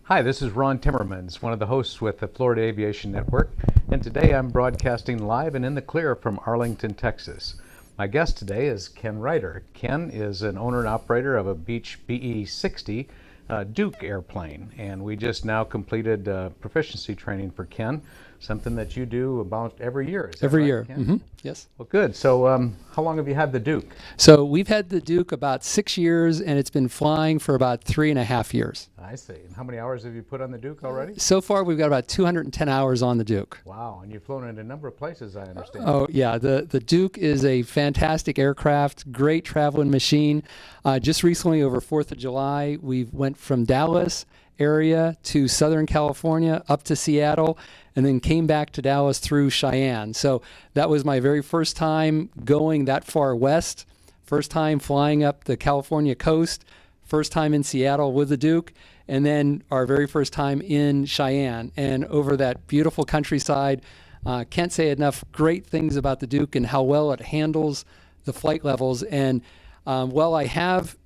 Hi, this is Ron Timmermans, one of the hosts with the Florida Aviation Network, and today I'm broadcasting live and in the clear from Arlington, Texas. My guest today is Ken Reiter. Ken is an owner and operator of a Beech BE-60 Duke airplane, and we just now completed proficiency training for Ken, something that you do about every year. Is that Every right, year. Ken? Mm-hmm. Yes. Well, good. So how long have you had the Duke? So we've had the Duke about 6 years, and it's been flying for about 3.5 years. I see. And how many hours have you put on the Duke already? So far, we've got about 210 hours on the Duke. Wow, and you've flown in a number of places, I understand. Oh, yeah. The Duke is a fantastic aircraft, great traveling machine. Just recently, over 4th of July, we went from Dallas area to Southern California, up to Seattle, and then came back to Dallas through Cheyenne. So that was my very first time going that far west, first time flying up the California coast, first time in Seattle with the Duke, and then our very first time in Cheyenne. And over that beautiful countryside, can't say enough great things about the Duke and how well it handles the flight levels. And while I have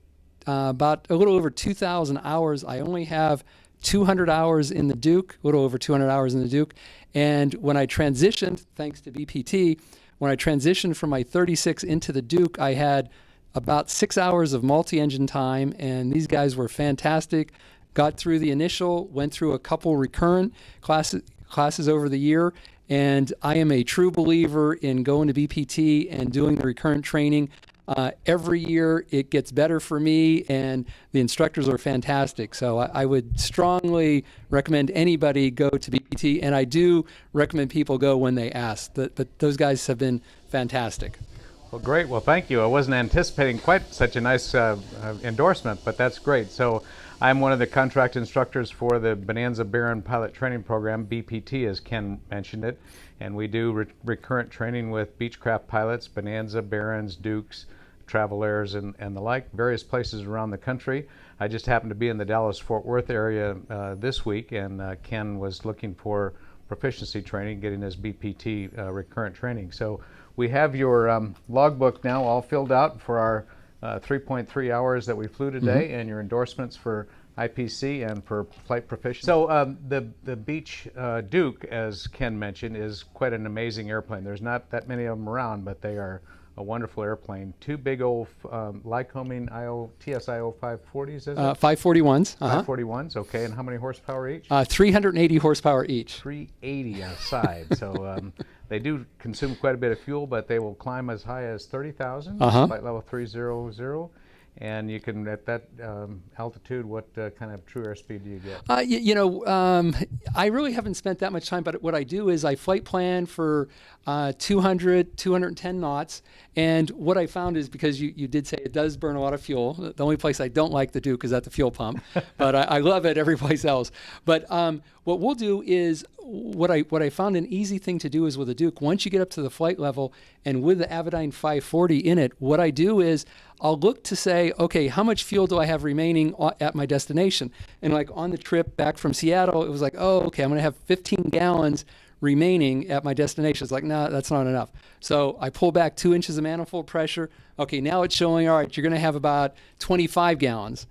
about a little over 2,000 hours, I only have 200 hours in the Duke, a little over 200 hours in the Duke. And when I transitioned, thanks to BPT, when I transitioned from my 36 into the Duke, I had about 6 hours of multi-engine time, and these guys were fantastic. Got through the initial, went through a couple recurrent classes over the year, and I am a true believer in going to BPT and doing the recurrent training. Every year it gets better for me, and the instructors are fantastic. So I would strongly recommend anybody go to BPT, and I do recommend people go when they ask. But those guys have been fantastic. Well, great. Well, thank you. I wasn't anticipating quite such a nice endorsement, but that's great. So I'm one of the contract instructors for the Bonanza Baron Pilot Training Program, BPT, as Ken mentioned it. And we do recurrent training with Beechcraft pilots, Bonanza, Barons, Dukes, Travel Airs, and the like, various places around the country. I just happened to be in the Dallas-Fort Worth area this week, and Ken was looking for proficiency training, getting his BPT recurrent training. So we have your logbook now all filled out for our 3.3 hours that we flew today, and your endorsements for IPC and for flight proficiency. So the Beech Duke, as Ken mentioned, is quite an amazing airplane. There's not that many of them around, but they are a wonderful airplane. Two big old Lycoming TSIO 540s, is it? 541s. 541s, okay. And how many horsepower each? 380 horsepower each. 380 a side. So they do consume quite a bit of fuel, but they will climb as high as 30,000, flight level 300. And you can, at that altitude, what kind of true airspeed do you get? I really haven't spent that much time, but what I do is I flight plan for 200, 210 knots. And what I found is, because you did say it does burn a lot of fuel, the only place I don't like the Duke is at the fuel pump, but I love it every place else. But what we'll do is, what I found an easy thing to do is with a Duke, once you get up to the flight level and with the Aviation 540 in it, what I do is I'll look to say, okay, how much fuel do I have remaining at my destination? And like on the trip back from Seattle, it was like, oh, okay, I'm going to have 15 gallons remaining at my destination. It's like, no, that's not enough. So I pull back 2 inches of manifold pressure. Okay, now it's showing, all right, you're going to have about 25 gallons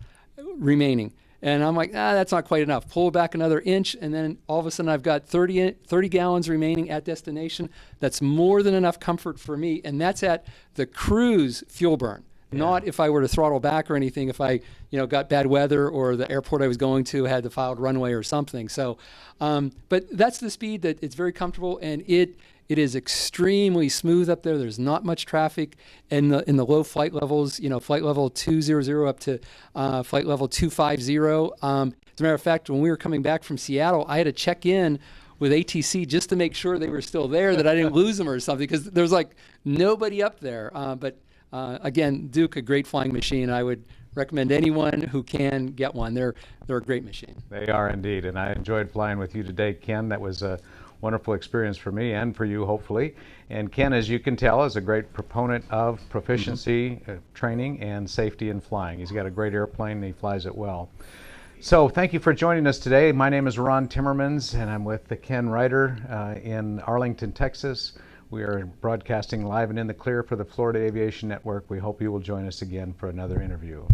remaining. And I'm like, that's not quite enough. Pull back another inch, and then all of a sudden I've got 30 gallons remaining at destination. That's more than enough comfort for me, and that's at the cruise fuel burn. Yeah. Not if I were to throttle back or anything, if I got bad weather or the airport I was going to had the filed runway or something. So, but that's the speed that it's very comfortable, and it is extremely smooth up there. There's not much traffic in the low flight levels, flight level 200 up to flight level 250. As a matter of fact, when we were coming back from Seattle, I had to check in with ATC just to make sure they were still there, that I didn't lose them or something, because there's like nobody up there. But again, Duke, a great flying machine. I would recommend anyone who can get one. They're a great machine. They are indeed, and I enjoyed flying with you today, Ken. That was a wonderful experience for me and for you, hopefully. And Ken, as you can tell, is a great proponent of proficiency training and safety in flying. He's got a great airplane and he flies it well. So thank you for joining us today. My name is Ron Timmermans, and I'm with the Ken Reiter in Arlington, Texas. We are broadcasting live and in the clear for the Florida Aviation Network. We hope you will join us again for another interview.